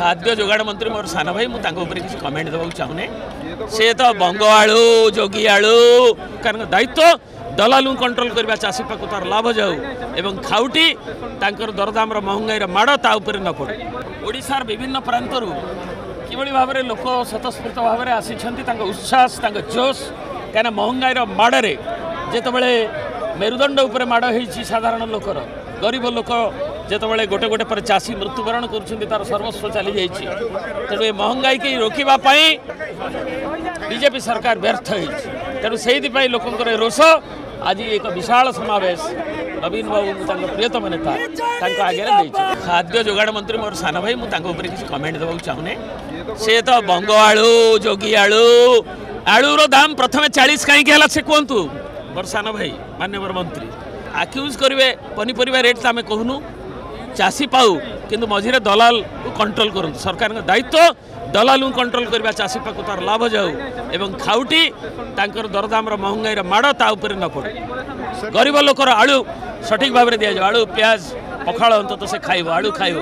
खाद्य जोगाड़ मंत्री मोर सान भाई मुझे किसी कमेंट देवा चाहूने से तो बंग आलू जोगी आलू कारण दायित्व दलालू कंट्रोल करवा चाषी पाक तार लाभ जाऊ एवं खाउटी तांकर दरदाम महंगाई माड़ ता उपरे न पड़े। ओडिशार विभिन्न प्रांतरू किभली भाव में लोक स्वतस्फूर्त भाव में आसी उत्साह जोश क्या महंगाई माड़े जितेबाला मेरुदंड उपरे माड़ हो साधारण लोकर गरीब लोक जितेबाला गोटे गोटे पर चाषी मृत्युवरण कर सर्वस्व चली जाइए तेणु महंगाई की रोकवाई बीजेपी सरकार व्यर्थ तेणु से लोकंर रोष आज एक विशाल समावेश नवीन बाबू प्रियतम नेता आगे खाद्य जोगाड़ मंत्री मोर सान भाई मुझे किसी कमेंट देवा चाहूने से तो बंग आलू जोगी आलू आलूर दाम प्रथम 40 कहीं से कहतु मोर सान भाई माननीय मंत्री आक्यूज करेंगे पनीपरिया रेट तो आम कहूनु चाषी पाऊ किंतु मझे दलाल को कंट्रोल करूँ सरकार दायित्व दलालू कंट्रोल करवा चाषी पाक तार लाभ जाऊ एवं खाउटी तांकर दरदाम महंगाई माड़ ता उपरे न पड़े। गरीब लोकर आलू सठिक भाव में दि जाऊ आलू प्याज पखाड़ अंत से खाइब आलू खाइब।